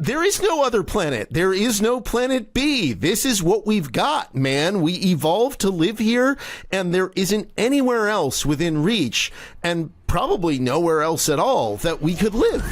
There is no other planet. There is no planet B. This is what we've got, man. We evolved to live here, and there isn't anywhere else within reach, and probably nowhere else at all that we could live.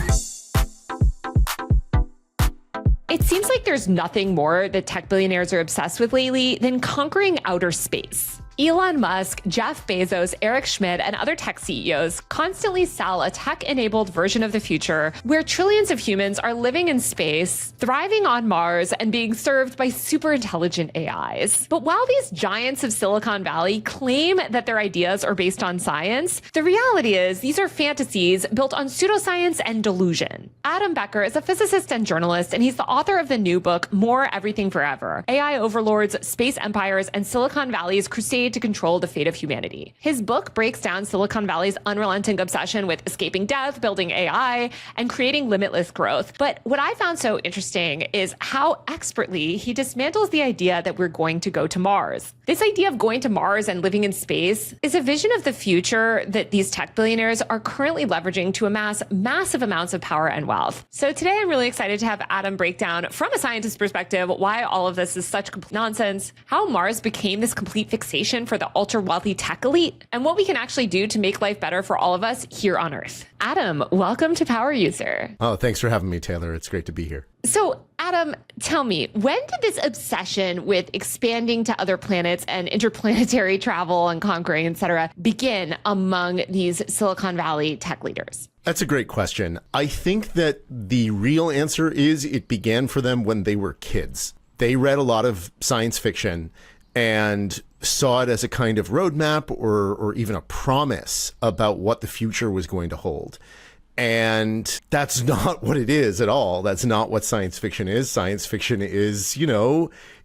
It seems like there's nothing more that tech billionaires are obsessed with lately than conquering outer space. Elon Musk, Jeff Bezos, Eric Schmidt, and other tech CEOs constantly sell a tech-enabled version of the future where trillions of humans are living in space, thriving on Mars, and being served by super intelligent AIs. But while these giants of Silicon Valley claim that their ideas are based on science, the reality is these are fantasies built on pseudoscience and delusion. Adam Becker is a physicist and journalist, and he's the author of the new book, More Everything Forever: AI Overlords, Space Empires, and Silicon Valley's Crusade to control the fate of humanity. His book breaks down Silicon Valley's unrelenting obsession with escaping death, building AI, and creating limitless growth. But what I found so interesting is how expertly he dismantles the idea that we're going to go to Mars. This idea of going to Mars and living in space is a vision of the future that these tech billionaires are currently leveraging to amass massive amounts of power and wealth. So today I'm really excited to have Adam break down from a scientist's perspective why all of this is such complete nonsense, how Mars became this complete fixation for the ultra-wealthy tech elite, and what we can actually do to make life better for all of us here on Earth. Adam, welcome to Power User. Oh, thanks for having me, Taylor. It's great to be here. So, Adam, tell me, when did this obsession with expanding to other planets and interplanetary travel and conquering, et cetera, begin among these Silicon Valley tech leaders? That's a great question. I think that the real answer is it began for them when they were kids. They read a lot of science fiction and saw it as a kind of roadmap or even a promise about what the future was going to hold. And that's not what it is at all. That's not what science fiction is. Science fiction is,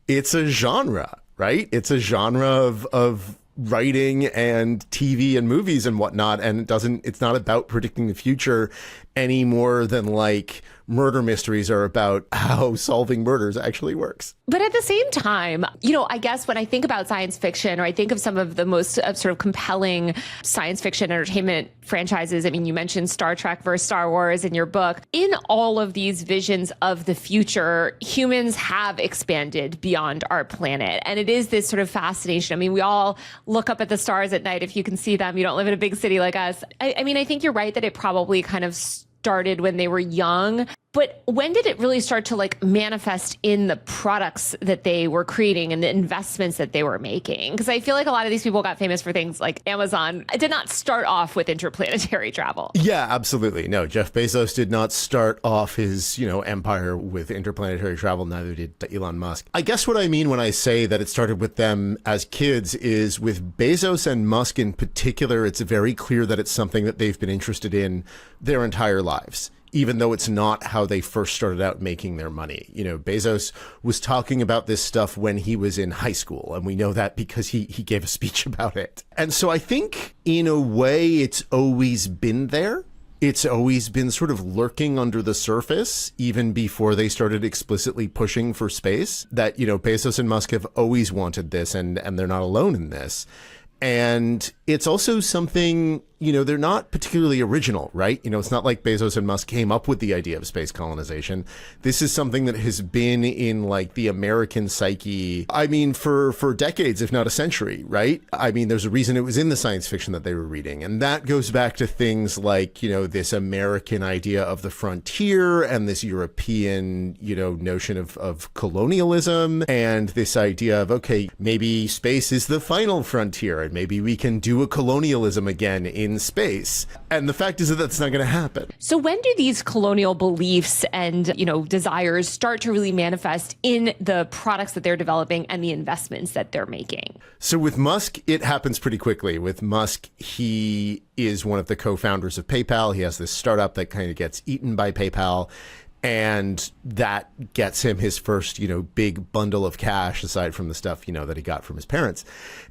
it's a genre, right? It's a genre of writing and TV and movies and whatnot. And it's not about predicting the future any more than like murder mysteries are about how solving murders actually works. But at the same time, I guess when I think about science fiction, or I think of some of the most sort of compelling science fiction entertainment franchises, I mean, you mentioned Star Trek versus Star Wars in your book. In all of these visions of the future, humans have expanded beyond our planet. And it is this sort of fascination. I mean, we all look up at the stars at night if you can see them. You don't live in a big city like us. I mean, I think you're right that it probably kind of started when they were young. But when did it really start to manifest in the products that they were creating and the investments that they were making? Because I feel like a lot of these people got famous for things like Amazon. It did not start off with interplanetary travel. Yeah, absolutely. No, Jeff Bezos did not start off his, empire with interplanetary travel. Neither did Elon Musk. I guess what I mean when I say that it started with them as kids is with Bezos and Musk in particular, it's very clear that it's something that they've been interested in their entire lives, even though it's not how they first started out making their money. Bezos was talking about this stuff when he was in high school, and we know that because he gave a speech about it. And so I think, in a way, it's always been there. It's always been sort of lurking under the surface, even before they started explicitly pushing for space, that, Bezos and Musk have always wanted this, and they're not alone in this. And it's also something, they're not particularly original, right? It's not like Bezos and Musk came up with the idea of space colonization. This is something that has been in the American psyche, for decades, if not a century, right? There's a reason it was in the science fiction that they were reading. And that goes back to things like, this American idea of the frontier and this European, notion of colonialism and this idea of, okay, maybe space is the final frontier and maybe we can do a colonialism again in space. And the fact is that that's not going to happen. So when do these colonial beliefs and, desires start to really manifest in the products that they're developing and the investments that they're making? So with Musk, it happens pretty quickly. With Musk, he is one of the co-founders of PayPal. He has this startup that kind of gets eaten by PayPal. And that gets him his first, big bundle of cash, aside from the stuff, that he got from his parents.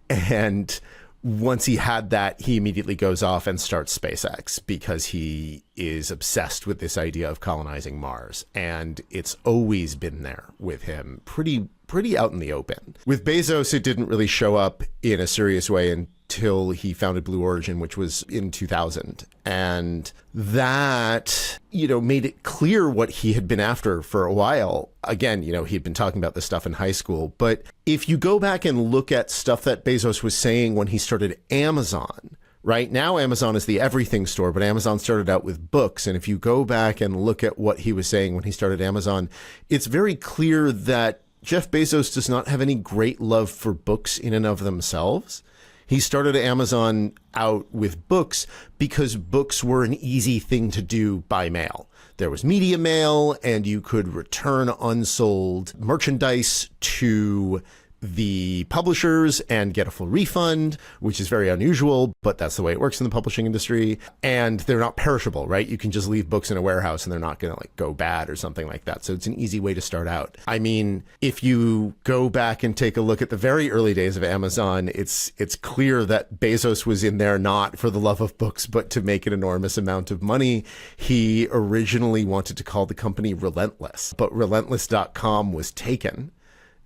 And once he had that, he immediately goes off and starts SpaceX because he is obsessed with this idea of colonizing Mars. And it's always been there with him pretty pretty out in the open. With Bezos, it didn't really show up in a serious way until he founded Blue Origin, which was in 2000. And that, made it clear what he had been after for a while. Again, he'd been talking about this stuff in high school. But if you go back and look at stuff that Bezos was saying when he started Amazon, right now, Amazon is the everything store, but Amazon started out with books. And if you go back and look at what he was saying when he started Amazon, it's very clear that Jeff Bezos does not have any great love for books in and of themselves. He started Amazon out with books because books were an easy thing to do by mail. There was media mail, and you could return unsold merchandise to the publishers and get a full refund, which is very unusual, but that's the way it works in the publishing industry. And they're not perishable, right? You can just leave books in a warehouse and they're not going to go bad or something like that. So it's an easy way to start out. I mean, if you go back and take a look at the very early days of Amazon, it's clear that Bezos was in there not for the love of books, but to make an enormous amount of money. He originally wanted to call the company Relentless, but relentless.com was taken.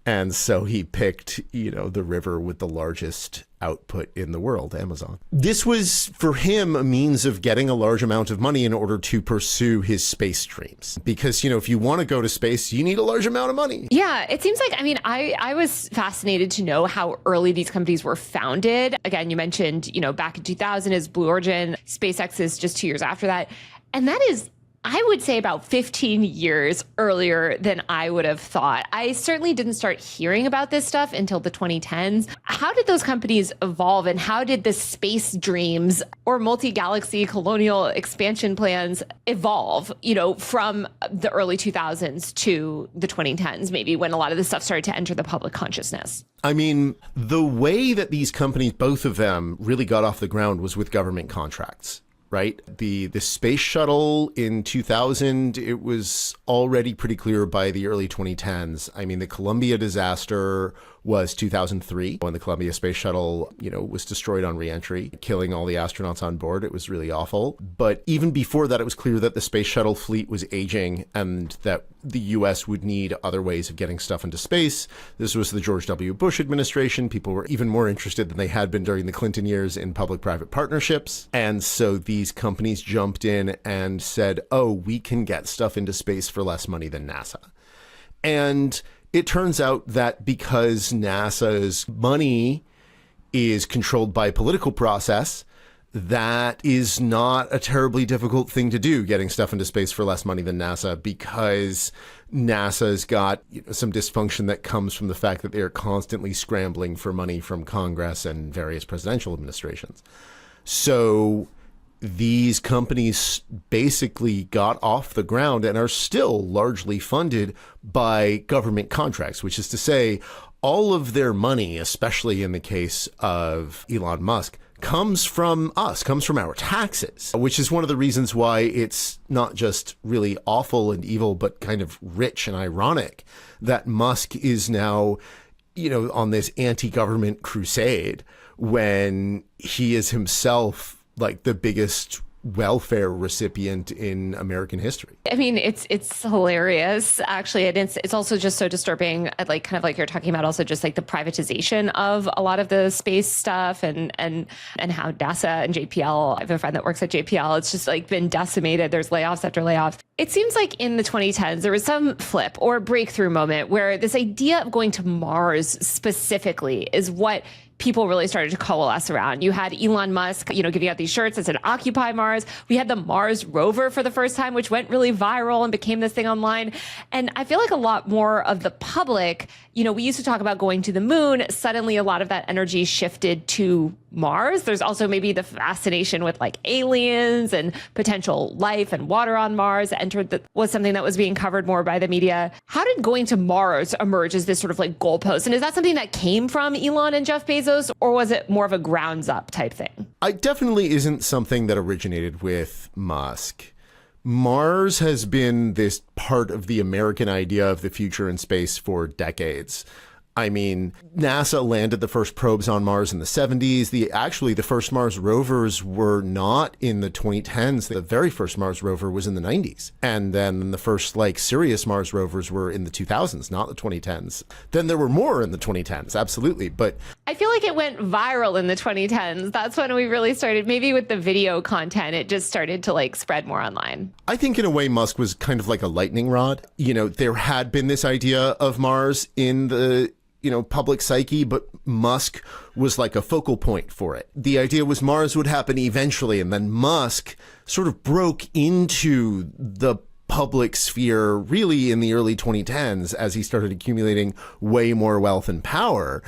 And so he picked, the river with the largest output in the world, Amazon. This was, for him, a means of getting a large amount of money in order to pursue his space dreams. Because, if you want to go to space, you need a large amount of money. Yeah, it seems like, I was fascinated to know how early these companies were founded. Again, you mentioned, back in 2000 is Blue Origin. SpaceX is just 2 years after that. And that is, I would say, about 15 years earlier than I would have thought. I certainly didn't start hearing about this stuff until the 2010s. How did those companies evolve, and how did the space dreams or multi-galaxy colonial expansion plans evolve, from the early 2000s to the 2010s, maybe when a lot of this stuff started to enter the public consciousness? I mean, the way that these companies, both of them, really got off the ground was with government contracts. Right? The space shuttle in 2000, it was already pretty clear by the early 2010s. I mean, the Columbia disaster was 2003 when the Columbia space shuttle, was destroyed on reentry, killing all the astronauts on board. It was really awful. But even before that, it was clear that the space shuttle fleet was aging and that the U.S. would need other ways of getting stuff into space. This was the George W. Bush administration. People were even more interested than they had been during the Clinton years in public-private partnerships. And so these companies jumped in and said, oh, we can get stuff into space for less money than NASA. And it turns out that because NASA's money is controlled by a political process, that is not a terribly difficult thing to do, getting stuff into space for less money than NASA, because NASA's got some dysfunction that comes from the fact that they're constantly scrambling for money from Congress and various presidential administrations. So these companies basically got off the ground and are still largely funded by government contracts, which is to say all of their money, especially in the case of Elon Musk, comes from us, comes from our taxes, which is one of the reasons why it's not just really awful and evil, but kind of rich and ironic that Musk is now, on this anti-government crusade when he is himself like the biggest welfare recipient in American history. I mean, it's hilarious, actually. And it's also just so disturbing, like kind of like you're talking about, also just like the privatization of a lot of the space stuff and how NASA and JPL, I have a friend that works at JPL, it's just like been decimated. There's layoffs after layoffs. It seems like in the 2010s, there was some flip or breakthrough moment where this idea of going to Mars specifically is what people really started to coalesce around. You had Elon Musk, giving out these shirts that said Occupy Mars. We had the Mars rover for the first time, which went really viral and became this thing online. And I feel like a lot more of the public, we used to talk about going to the moon. Suddenly, a lot of that energy shifted to Mars. There's also maybe the fascination with like aliens and potential life and water on Mars was something that was being covered more by the media. How did going to Mars emerge as this sort of like goalpost? And is that something that came from Elon and Jeff Bezos, or was it more of a grounds up type thing? It definitely isn't something that originated with Musk. Mars has been this part of the American idea of the future in space for decades. I mean, NASA landed the first probes on Mars in the 70s. The first Mars rovers were not in the 2010s. The very first Mars rover was in the 90s. And then the first serious Mars rovers were in the 2000s, not the 2010s. Then there were more in the 2010s, absolutely. But I feel like it went viral in the 2010s. That's when we really started, maybe with the video content, it just started to spread more online. I think in a way Musk was kind of like a lightning rod. There had been this idea of Mars in the public psyche, but Musk was like a focal point for it. The idea was Mars would happen eventually, and then Musk sort of broke into the public sphere really in the early 2010s as he started accumulating way more wealth and power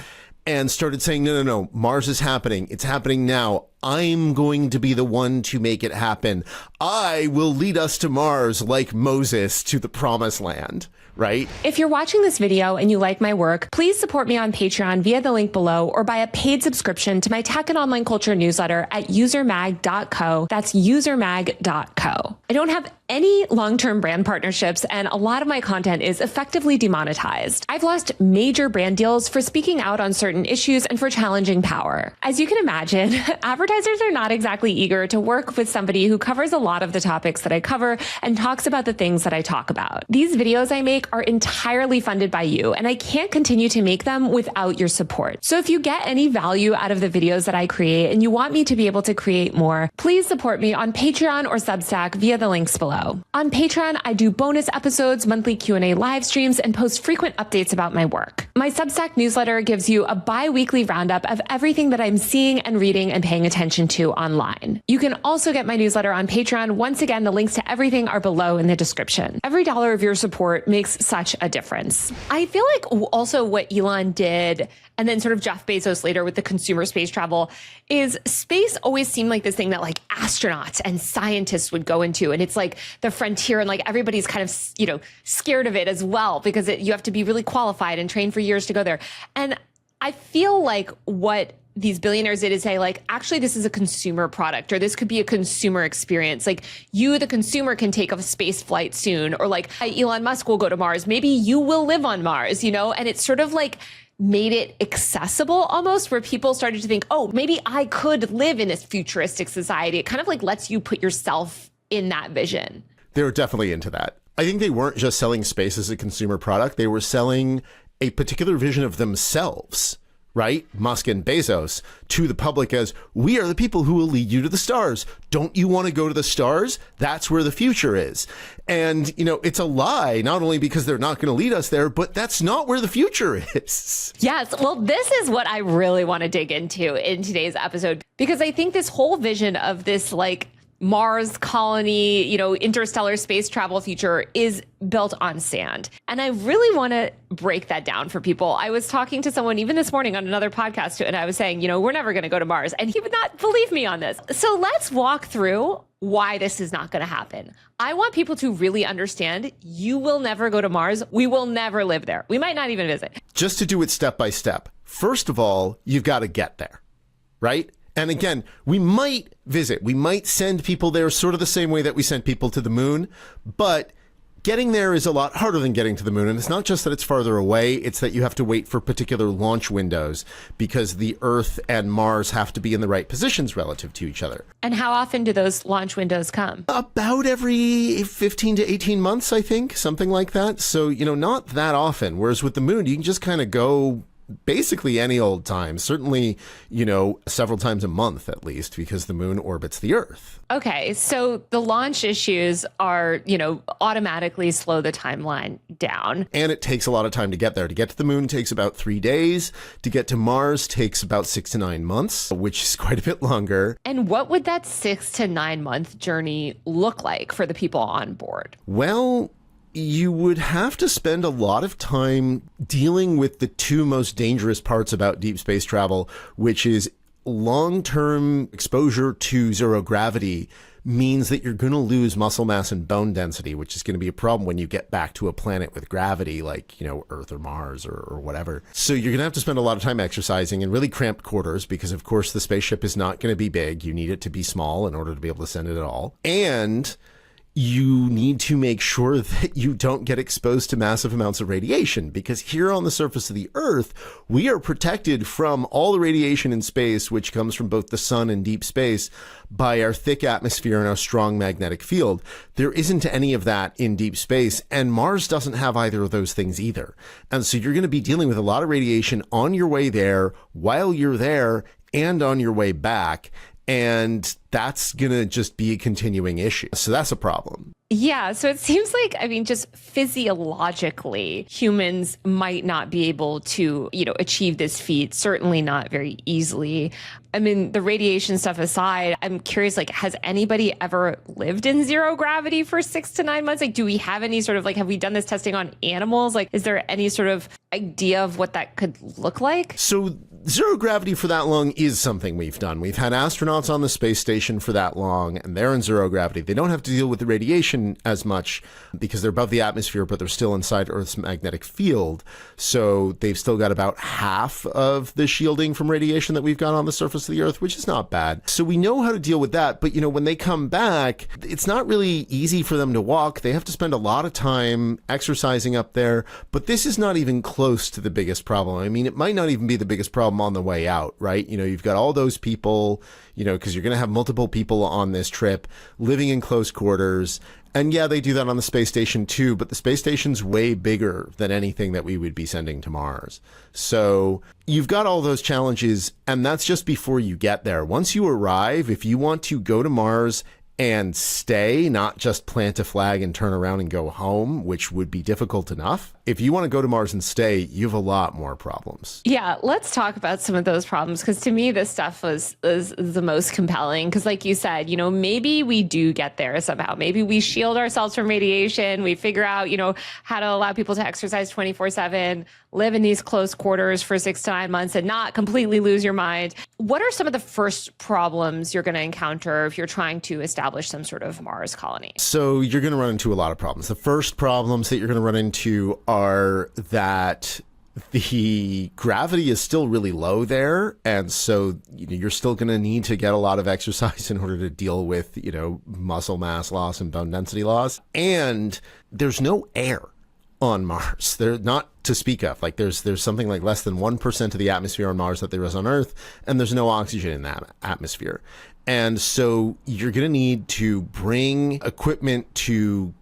and started saying, no, Mars is happening. It's happening now. I'm going to be the one to make it happen. I will lead us to Mars like Moses to the promised land, right? If you're watching this video and you like my work, please support me on Patreon via the link below or buy a paid subscription to my tech and online culture newsletter at usermag.co. That's usermag.co. I don't have any long-term brand partnerships, and a lot of my content is effectively demonetized. I've lost major brand deals for speaking out on certain issues and for challenging power. As you can imagine, advertisers are not exactly eager to work with somebody who covers a lot of the topics that I cover and talks about the things that I talk about. These videos I make are entirely funded by you, and I can't continue to make them without your support. So if you get any value out of the videos that I create and you want me to be able to create more, please support me on Patreon or Substack via the links below. On Patreon, I do bonus episodes, monthly Q&A live streams, and post frequent updates about my work. My Substack newsletter gives you a bi-weekly roundup of everything that I'm seeing and reading and paying attention to online. You can also get my newsletter on Patreon. Once again, the links to everything are below in the description. Every dollar of your support makes such a difference. I feel like also what Elon did, and then sort of Jeff Bezos later with the consumer space travel, is space always seemed like this thing that astronauts and scientists would go into. And it's the frontier, and everybody's kind of, scared of it as well, because you have to be really qualified and trained for years to go there. And I feel like what these billionaires did is say, actually, this is a consumer product, or this could be a consumer experience. You, the consumer, can take a space flight soon, or Elon Musk will go to Mars. Maybe you will live on Mars, and it's sort of made it accessible almost, where people started to think, oh, maybe I could live in this futuristic society. It kind of lets you put yourself in that vision. They were definitely into that. I think they weren't just selling space as a consumer product. They were selling a particular vision of themselves, right? Musk and Bezos, to the public as, we are the people who will lead you to the stars. Don't you want to go to the stars? That's where the future is. And, it's a lie, not only because they're not going to lead us there, but that's not where the future is. Yes. Well, this is what I really want to dig into in today's episode, because I think this whole vision of this Mars colony, interstellar space travel future is built on sand. And I really want to break that down for people. I was talking to someone even this morning on another podcast, and I was saying, we're never going to go to Mars. And he would not believe me on this. So let's walk through why this is not going to happen. I want people to really understand you will never go to Mars. We will never live there. We might not even visit. Just to do it step by step. First of all, you've got to get there, right? And again, we might visit, we might send people there sort of the same way that we sent people to the moon, but getting there is a lot harder than getting to the moon. And it's not just that it's farther away, it's that you have to wait for particular launch windows because the Earth and Mars have to be in the right positions relative to each other. And how often do those launch windows come? About every 15 to 18 months, I think, something like that. So, not that often. Whereas with the moon, you can just kind of go basically any old time, certainly, several times a month at least, because the moon orbits the Earth. Okay, so the launch issues are, automatically slow the timeline down. And it takes a lot of time to get there. To get to the moon takes about 3 days. To get to Mars takes about 6 to 9 months, which is quite a bit longer. And what would that 6 to 9 month journey look like for the people on board? Well, you would have to spend a lot of time dealing with the two most dangerous parts about deep space travel, which is long-term exposure to zero gravity means that you're going to lose muscle mass and bone density, which is going to be a problem when you get back to a planet with gravity like, Earth or Mars or whatever. So you're going to have to spend a lot of time exercising in really cramped quarters because, of course, the spaceship is not going to be big. You need it to be small in order to be able to send it at all. And you need to make sure that you don't get exposed to massive amounts of radiation, because here on the surface of the Earth, we are protected from all the radiation in space, which comes from both the sun and deep space, by our thick atmosphere and our strong magnetic field. There isn't any of that in deep space, and Mars doesn't have either of those things either. And so you're going to be dealing with a lot of radiation on your way there, while you're there, and on your way back. And that's going to just be a continuing issue. So that's a problem. Yeah. So it seems like, I mean, just physiologically, humans might not be able to, achieve this feat, certainly not very easily. I mean, the radiation stuff aside, I'm curious, like, has anybody ever lived in zero gravity for 6 to 9 months? Like, do we have any sort of, like, have we done this testing on animals? Like, is there any sort of idea of what that could look like? So zero gravity for that long is something we've done. We've had astronauts on the space station for that long, and they're in zero gravity. They don't have to deal with the radiation as much because they're above the atmosphere, but they're still inside Earth's magnetic field. So they've still got about half of the shielding from radiation that we've got on the surface of the Earth, which is not bad. So we know how to deal with that. But, when they come back, it's not really easy for them to walk. They have to spend a lot of time exercising up there. But this is not even close to the biggest problem. I mean, it might not even be the biggest problem on the way out, right? You've got all those people, because you're going to have multiple people on this trip living in close quarters. And yeah, they do that on the space station too, but the space station's way bigger than anything that we would be sending to Mars. So you've got all those challenges, and that's just before you get there. Once you arrive, if you want to go to Mars and stay, not just plant a flag and turn around and go home, which would be difficult enough. If you want to go to Mars and stay, you have a lot more problems. Yeah, let's talk about some of those problems, because to me, this stuff is the most compelling. Because like you said, maybe we do get there somehow. Maybe we shield ourselves from radiation. We figure out, how to allow people to exercise 24/7, live in these close quarters for 6 to 9 months and not completely lose your mind. What are some of the first problems you're going to encounter if you're trying to establish some sort of Mars colony? So you're going to run into a lot of problems. The first problems that you're going to run into are that the gravity is still really low there. And so, you're still going to need to get a lot of exercise in order to deal with, muscle mass loss and bone density loss. And there's no air on Mars. They're not to speak of. Like there's something like less than 1% of the atmosphere on Mars that there is on Earth, and there's no oxygen in that atmosphere. And so you're going to need to bring equipment to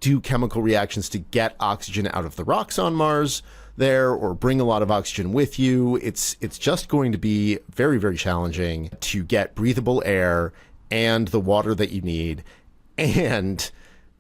do chemical reactions to get oxygen out of the rocks on Mars there, or bring a lot of oxygen with you. It's just going to be very, very challenging to get breathable air and the water that you need. And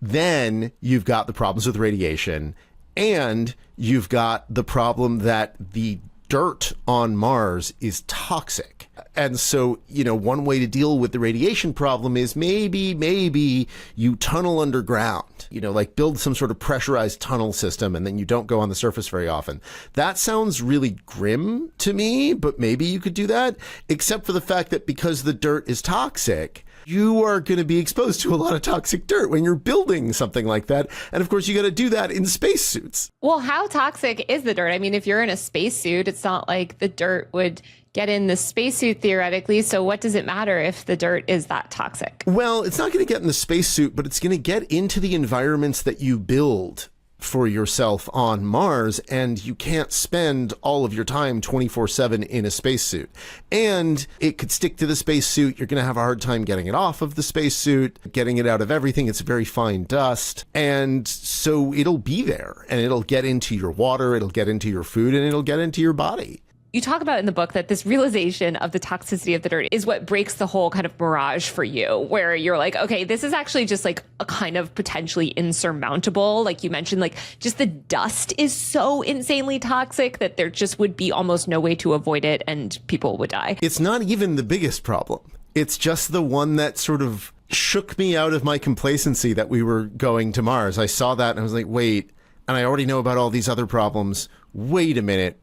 then you've got the problems with radiation, and you've got the problem that the dirt on Mars is toxic. And so, one way to deal with the radiation problem is maybe you tunnel underground, build some sort of pressurized tunnel system, and then you don't go on the surface very often. That sounds really grim to me, but maybe you could do that, except for the fact that because the dirt is toxic, you are going to be exposed to a lot of toxic dirt when you're building something like that. And of course, you got to do that in spacesuits. Well, how toxic is the dirt? I mean, if you're in a spacesuit, it's not like the dirt would get in the spacesuit theoretically. So what does it matter if the dirt is that toxic? Well, it's not going to get in the spacesuit, but it's going to get into the environments that you build for yourself on Mars, and you can't spend all of your time 24/7 in a spacesuit. And it could stick to the spacesuit. You're going to have a hard time getting it off of the spacesuit, getting it out of everything. It's very fine dust. And so it'll be there, and it'll get into your water, it'll get into your food, and it'll get into your body. You talk about in the book that this realization of the toxicity of the dirt is what breaks the whole kind of mirage for you, where you're like, okay, this is actually just like a kind of potentially insurmountable. Like you mentioned, like just the dust is so insanely toxic that there just would be almost no way to avoid it and people would die. It's not even the biggest problem. It's just the one that sort of shook me out of my complacency that we were going to Mars. I saw that and I was like, wait, and I already know about all these other problems. Wait a minute,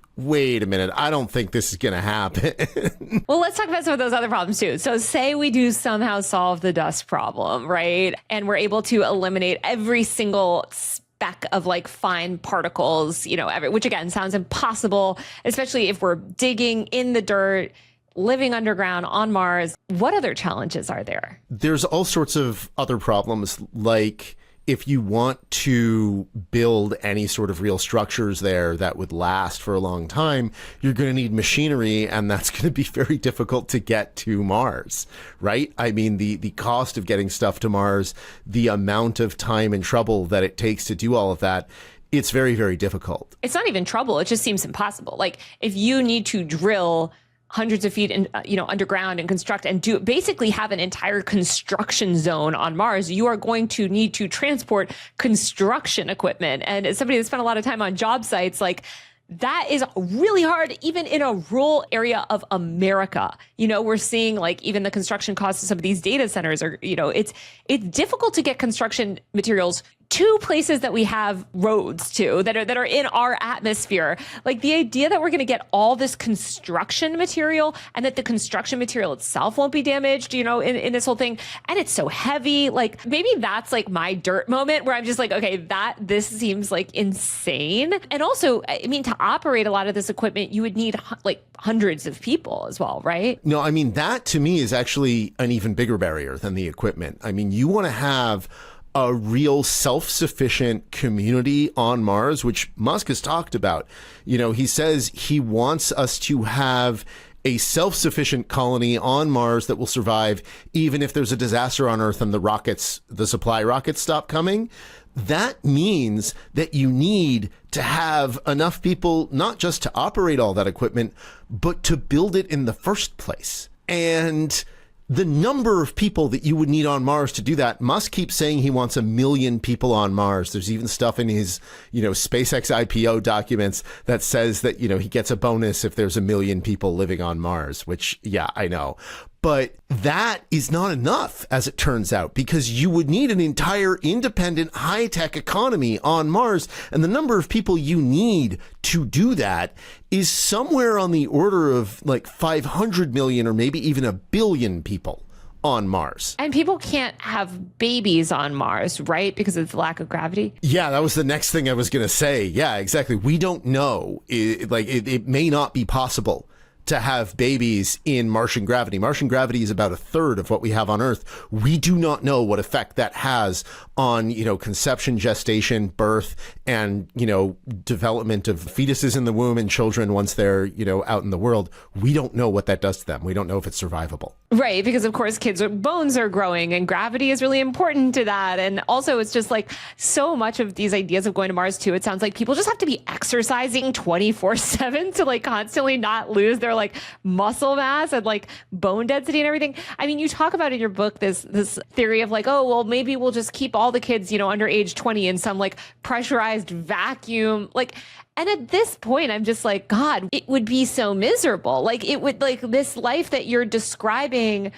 I don't think this is going to happen. Well, let's talk about some of those other problems too. So say we do somehow solve the dust problem, right? And we're able to eliminate every single speck of like fine particles, which again sounds impossible, especially if we're digging in the dirt living underground on Mars. What other challenges are there? There's all sorts of other problems, like if you want to build any sort of real structures there that would last for a long time, you're going to need machinery, and that's going to be very difficult to get to Mars, right? I mean, the cost of getting stuff to Mars, the amount of time and trouble that it takes to do all of that, it's very, very difficult. It's not even trouble. It just seems impossible. Like, if you need to drill hundreds of feet in, underground and construct and basically have an entire construction zone on Mars, you are going to need to transport construction equipment. And as somebody that spent a lot of time on job sites, like, that is really hard, even in a rural area of America. We're seeing like even the construction costs of some of these data centers are, it's difficult to get construction materials to places that we have roads to that are in our atmosphere. Like, the idea that we're going to get all this construction material and that the construction material itself won't be damaged, in this whole thing. And it's so heavy. Like, maybe that's like my dirt moment where I'm just like, okay, this seems like insane. And also, I mean, to operate a lot of this equipment, you would need like hundreds of people as well, right? No, I mean, that to me is actually an even bigger barrier than the equipment. I mean, you want to have a real self-sufficient community on Mars, which Musk has talked about. He says he wants us to have a self-sufficient colony on Mars that will survive even if there's a disaster on Earth and the supply rockets stop coming. That means that you need to have enough people, not just to operate all that equipment, but to build it in the first place. And the number of people that you would need on Mars to do that, Musk keeps saying he wants 1 million people on Mars. There's even stuff in his, SpaceX IPO documents that says that, he gets a bonus if there's 1 million people living on Mars, which, yeah, I know. But that is not enough, as it turns out, because you would need an entire independent high-tech economy on Mars. And the number of people you need to do that is somewhere on the order of like 500 million or maybe even 1 billion people on Mars. And people can't have babies on Mars, right? Because of the lack of gravity. Yeah, that was the next thing I was going to say. Yeah, exactly. We don't know. It may not be possible to have babies in Martian gravity. Martian gravity is about 1/3 of what we have on Earth. We do not know what effect that has on, conception, gestation, birth, and, development of fetuses in the womb and children once they're, out in the world. We don't know what that does to them. We don't know if it's survivable. Right, because of course kids' bones are growing and gravity is really important to that. And also it's just like so much of these ideas of going to Mars too, it sounds like people just have to be exercising 24/7 to like constantly not lose their like muscle mass and like bone density and everything. I mean, you talk about in your book this theory of like, oh, well, maybe we'll just keep all the kids, under age 20 in some like pressurized vacuum. Like, and at this point, I'm just like, God, it would be so miserable. Like, it would, like, this life that you're describing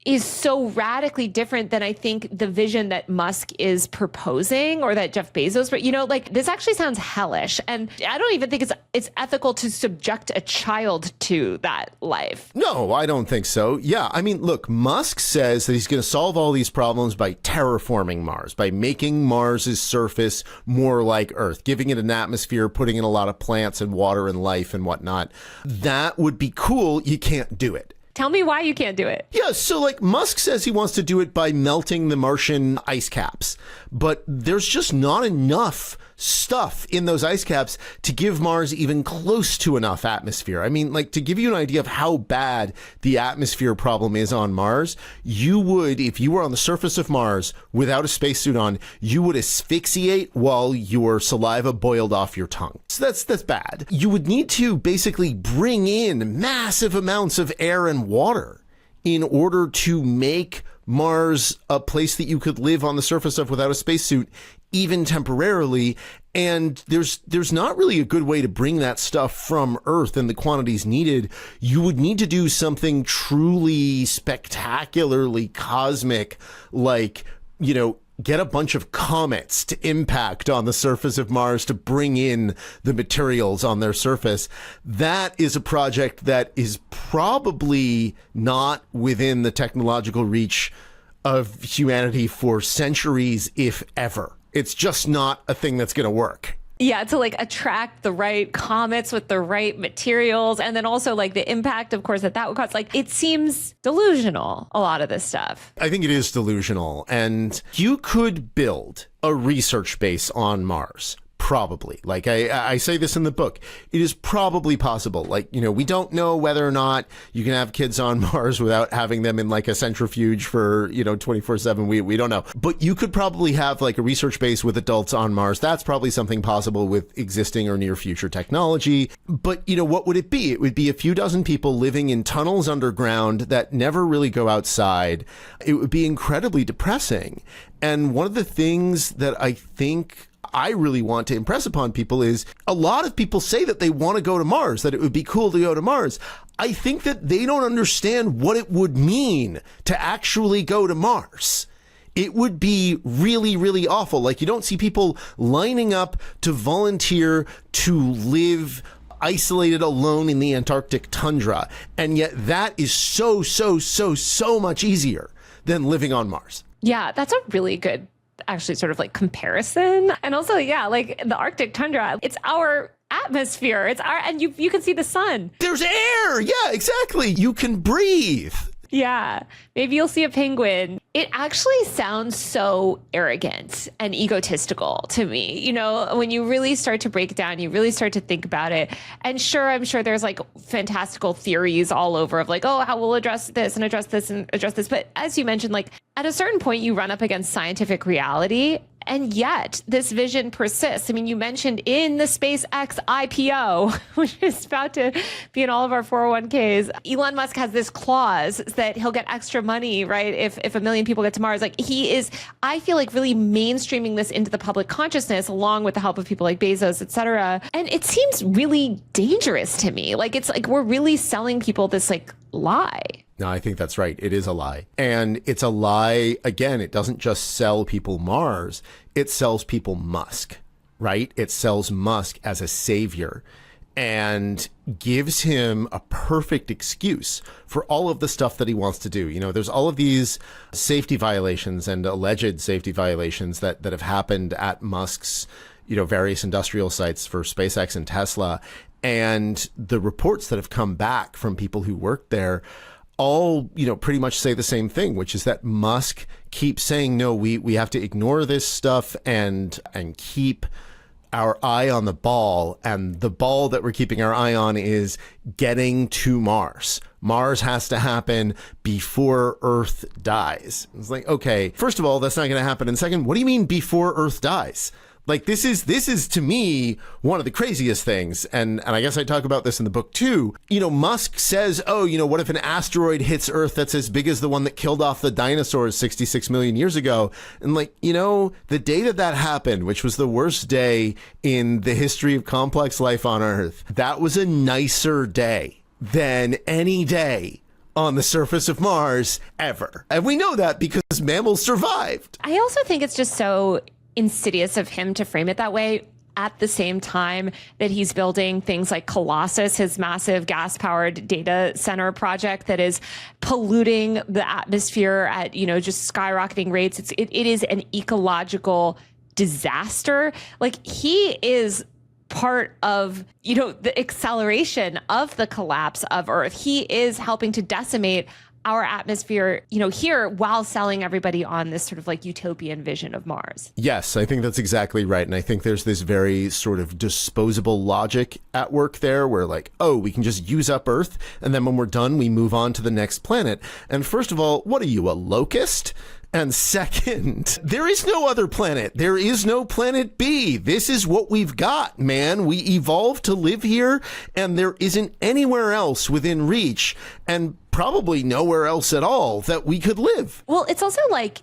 is so radically different than I think the vision that Musk is proposing or that Jeff Bezos, but like, this actually sounds hellish. And I don't even think it's ethical to subject a child to that life. No, I don't think so. Yeah, I mean, look, Musk says that he's going to solve all these problems by terraforming Mars, by making Mars's surface more like Earth, giving it an atmosphere, putting in a lot of plants and water and life and whatnot. That would be cool. You can't do it. Tell me why you can't do it. Yeah, so like Musk says he wants to do it by melting the Martian ice caps, but there's just not enough stuff in those ice caps to give Mars even close to enough atmosphere. I mean, like, to give you an idea of how bad the atmosphere problem is on Mars, you would, if you were on the surface of Mars without a spacesuit on, you would asphyxiate while your saliva boiled off your tongue. So that's bad. You would need to basically bring in massive amounts of air and water in order to make Mars a place that you could live on the surface of without a spacesuit, even temporarily. And there's not really a good way to bring that stuff from Earth in the quantities needed. You would need to do something truly spectacularly cosmic, like, get a bunch of comets to impact on the surface of Mars to bring in the materials on their surface. That is a project that is probably not within the technological reach of humanity for centuries, if ever. It's just not a thing that's going to work. Yeah, to like attract the right comets with the right materials. And then also like the impact, of course, that would cause. Like, it seems delusional, a lot of this stuff. I think it is delusional. And you could build a research base on Mars. Probably. Like I say this in the book, it is probably possible. Like, we don't know whether or not you can have kids on Mars without having them in like a centrifuge for, 24/7. We don't know. But you could probably have like a research base with adults on Mars. That's probably something possible with existing or near future technology. But, what would it be? It would be a few dozen people living in tunnels underground that never really go outside. It would be incredibly depressing. And one of the things that I think I really want to impress upon people is a lot of people say that they want to go to Mars, that it would be cool to go to Mars. I think that they don't understand what it would mean to actually go to Mars. It would be really, really awful. Like, you don't see people lining up to volunteer to live isolated alone in the Antarctic tundra. And yet that is so much easier than living on Mars. Yeah, that's a really good actually sort of like comparison. And also, yeah, like the Arctic tundra, it's our atmosphere. And you can see the sun. There's air. Yeah, exactly. You can breathe. Yeah, maybe you'll see a penguin. It actually sounds so arrogant and egotistical to me. When you really start to break it down, you really start to think about it. And sure, I'm sure there's like fantastical theories all over of like, oh, how we'll address this and address this and address this. But as you mentioned, like at a certain point, you run up against scientific reality. And yet this vision persists. I mean, you mentioned in the SpaceX IPO, which is about to be in all of our 401ks, Elon Musk has this clause that he'll get extra money, right? If 1 million people get to Mars. Like, he is, I feel like, really mainstreaming this into the public consciousness along with the help of people like Bezos, et cetera. And it seems really dangerous to me. Like, it's like we're really selling people this like lie. No, I think that's right. It is a lie. And it's a lie. Again, it doesn't just sell people Mars. It sells people Musk, right? It sells Musk as a savior and gives him a perfect excuse for all of the stuff that he wants to do. There's all of these safety violations and alleged safety violations that have happened at Musk's, various industrial sites for SpaceX and Tesla. And the reports that have come back from people who worked there all, pretty much say the same thing, which is that Musk keeps saying, no, we have to ignore this stuff and keep our eye on the ball. And the ball that we're keeping our eye on is getting to Mars. Mars has to happen before Earth dies. It's like, okay, first of all, that's not going to happen. And second, what do you mean before Earth dies? Like, this is to me one of the craziest things. And I guess I talk about this in the book too. Musk says, oh, what if an asteroid hits Earth that's as big as the one that killed off the dinosaurs 66 million years ago? And the day that happened, which was the worst day in the history of complex life on Earth, that was a nicer day than any day on the surface of Mars ever. And we know that because mammals survived. I also think it's just so insidious of him to frame it that way at the same time that he's building things like Colossus, his massive gas-powered data center project that is polluting the atmosphere at, just skyrocketing rates. It is an ecological disaster. Like, he is part of, the acceleration of the collapse of Earth. He is helping to decimate our atmosphere, here, while selling everybody on this sort of like utopian vision of Mars. Yes, I think that's exactly right. And I think there's this very sort of disposable logic at work there where like, oh, we can just use up Earth. And then when we're done, we move on to the next planet. And first of all, what are you, a locust? And second, there is no other planet. There is no planet B. This is what we've got, man. We evolved to live here, and there isn't anywhere else within reach, and probably nowhere else at all that we could live. Well, it's also like,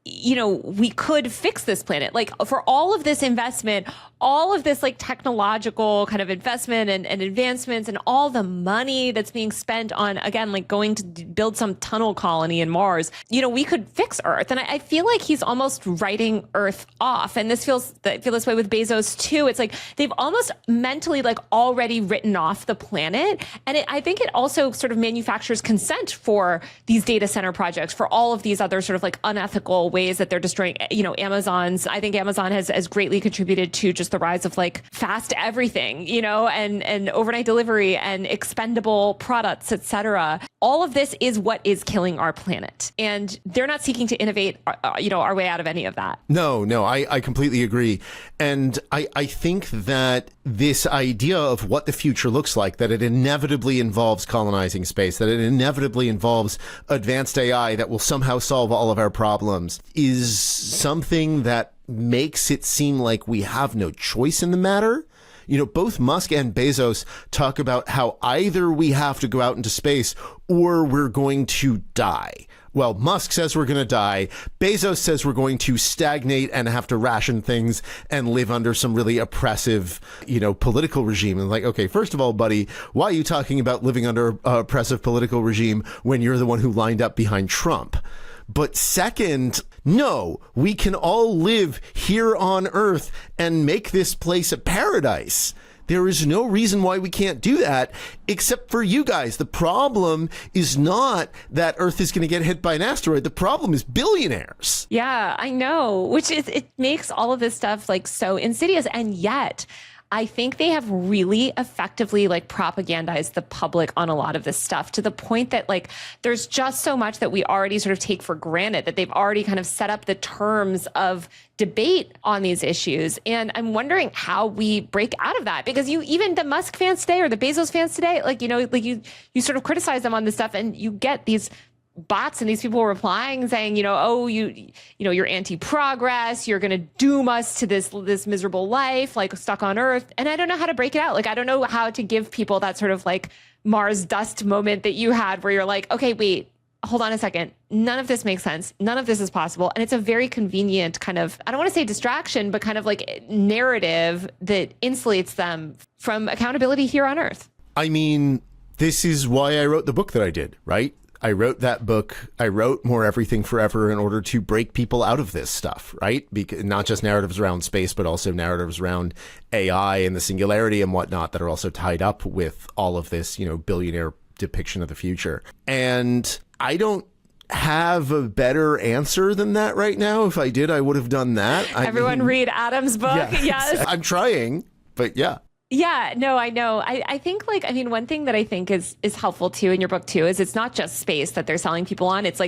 we could fix this planet. Like, for all of this investment, all of this like technological kind of investment and advancements and all the money that's being spent on, again, like going to build some tunnel colony in Mars, we could fix Earth. And I feel like he's almost writing Earth off. And I feel this way with Bezos too. It's like they've almost mentally like already written off the planet. And I think it also sort of manufactures consent for these data center projects, for all of these other sort of like unethical ways that they're destroying, I think Amazon has greatly contributed to just the rise of like fast everything, and overnight delivery and expendable products, etc. All of this is what is killing our planet. And they're not seeking to innovate, our way out of any of that. No, I completely agree. And I think that this idea of what the future looks like, that it inevitably involves colonizing space, that it inevitably involves advanced AI that will somehow solve all of our problems, is something that makes it seem like we have no choice in the matter. Both Musk and Bezos talk about how either we have to go out into space or we're going to die. Well, Musk says we're going to die. Bezos says we're going to stagnate and have to ration things and live under some really oppressive, political regime. And like, okay, first of all, buddy, why are you talking about living under an oppressive political regime when you're the one who lined up behind Trump? But second, no, we can all live here on Earth and make this place a paradise. There is no reason why we can't do that, except for you guys. The problem is not that Earth is going to get hit by an asteroid. The problem is billionaires. Yeah, I know, it makes all of this stuff like so insidious. And yet, I think they have really effectively like propagandized the public on a lot of this stuff, to the point that like there's just so much that we already sort of take for granted, that they've already kind of set up the terms of debate on these issues. And I'm wondering how we break out of that, because even the Musk fans today or the Bezos fans today, you sort of criticize them on this stuff and you get these bots and these people replying saying, you're anti-progress, you're going to doom us to this miserable life, like stuck on Earth. And I don't know how to break it out. Like, I don't know how to give people that sort of like Mars dust moment that you had, where you're like, okay, wait, hold on a second. None of this makes sense. None of this is possible. And it's a very convenient kind of, I don't want to say distraction, but kind of like narrative that insulates them from accountability here on Earth. I mean, this is why I wrote the book that I did, right? I wrote that book. I wrote More Everything Forever in order to break people out of this stuff, right? Because not just narratives around space, but also narratives around AI and the singularity and whatnot that are also tied up with all of this, billionaire depiction of the future. And I don't have a better answer than that right now. If I did, I would have done that. Everyone read Adam's book. Yeah, yes. I'm trying, but yeah. Yeah, no, I know. I think one thing that I think is helpful too in your book too is it's not just space that they're selling people on. It's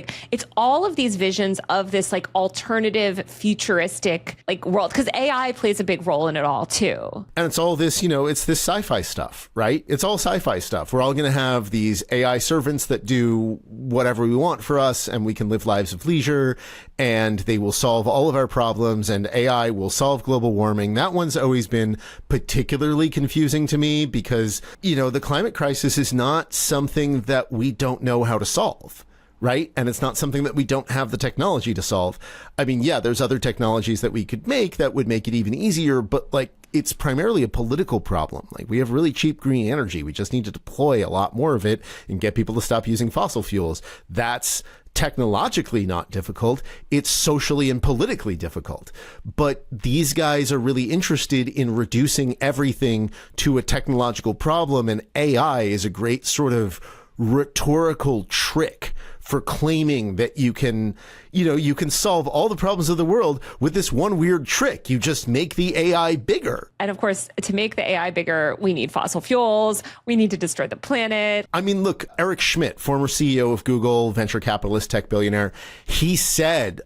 all of these visions of this like alternative futuristic like world, because AI plays a big role in it all too. And it's all this, it's this sci-fi stuff, right? It's all sci-fi stuff. We're all going to have these AI servants that do whatever we want for us, and we can live lives of leisure, and they will solve all of our problems, and AI will solve global warming. That one's always been particularly confusing to me because, the climate crisis is not something that we don't know how to solve, right? And it's not something that we don't have the technology to solve. I mean, yeah, there's other technologies that we could make that would make it even easier, but like, it's primarily a political problem. Like, we have really cheap green energy. We just need to deploy a lot more of it and get people to stop using fossil fuels. That's technologically not difficult. It's socially and politically difficult. But these guys are really interested in reducing everything to a technological problem. And AI is a great sort of rhetorical trick for claiming that you can solve all the problems of the world with this one weird trick. You just make the AI bigger. And of course, to make the AI bigger, we need fossil fuels. We need to destroy the planet. I mean, look, Eric Schmidt, former CEO of Google, venture capitalist, tech billionaire, he said,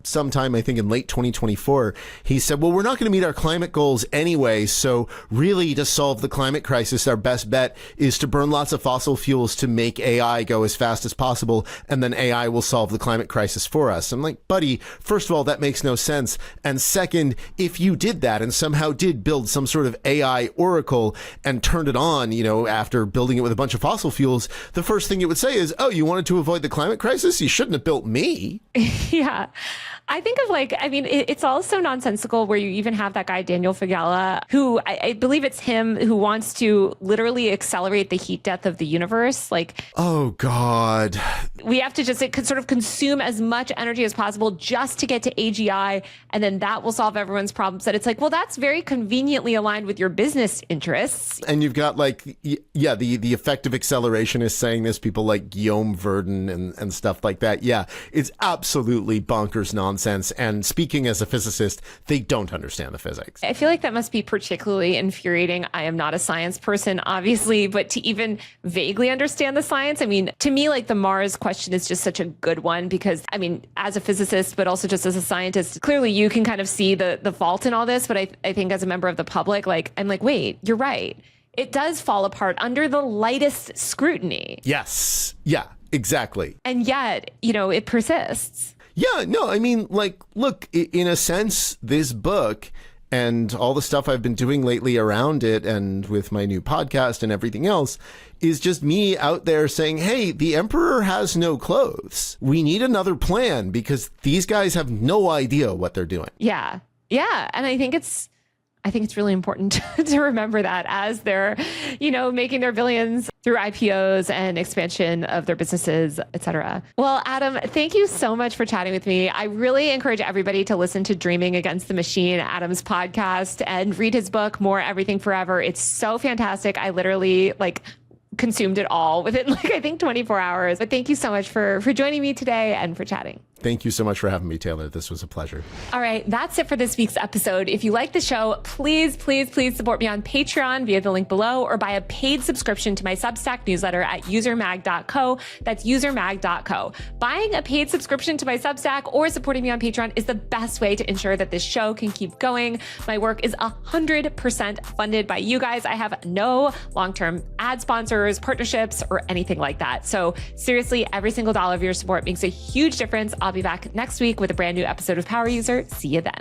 sometime, I think in late 2024, he said, well, we're not going to meet our climate goals anyway. So really, to solve the climate crisis, our best bet is to burn lots of fossil fuels to make AI go as fast as possible. And then AI will solve the climate crisis for us. I'm like, buddy, first of all, that makes no sense. And second, if you did that and somehow did build some sort of AI oracle and turned it on, after building it with a bunch of fossil fuels, the first thing it would say is, oh, you wanted to avoid the climate crisis? You shouldn't have built me. Yeah. I think of it's all so nonsensical where you even have that guy, Daniel Fagella, who I believe it's him who wants to literally accelerate the heat death of the universe. Oh, God. We have to just sort of consume as much energy as possible just to get to AGI, and then that will solve everyone's problems. And it's like, well, that's very conveniently aligned with your business interests. And you've got like, yeah, the effective accelerationist saying this, people like Guillaume Verdun and stuff like that. Yeah, it's absolutely bonkers nonsense. And speaking as a physicist, they don't understand the physics. I feel like that must be particularly infuriating. I am not a science person, obviously, but to even vaguely understand the science, I mean, to me, like the Mars question is just such a good one because, I mean, as a physicist, but also just as a scientist, clearly you can kind of see the fault in all this. But I think as a member of the public, like, I'm like, wait, you're right. It does fall apart under the lightest scrutiny. Yes. Yeah, exactly. And yet, it persists. Yeah, no, I mean, like, look, in a sense, this book and all the stuff I've been doing lately around it and with my new podcast and everything else is just me out there saying, hey, the emperor has no clothes. We need another plan because these guys have no idea what they're doing. Yeah. Yeah. And I think it's really important to remember that as they're, making their billions through IPOs and expansion of their businesses, et cetera. Well, Adam, thank you so much for chatting with me. I really encourage everybody to listen to Dreaming Against the Machine, Adam's podcast, and read his book, More Everything Forever. It's so fantastic. I literally consumed it all within I think 24 hours. But thank you so much for joining me today and for chatting. Thank you so much for having me, Taylor. This was a pleasure. All right, that's it for this week's episode. If you like the show, please, please, please support me on Patreon via the link below or buy a paid subscription to my Substack newsletter at usermag.co. That's usermag.co. Buying a paid subscription to my Substack or supporting me on Patreon is the best way to ensure that this show can keep going. My work is 100% funded by you guys. I have no long-term ad sponsors, partnerships, or anything like that. So seriously, every single dollar of your support makes a huge difference. I'll be back next week with a brand new episode of Power User. See you then.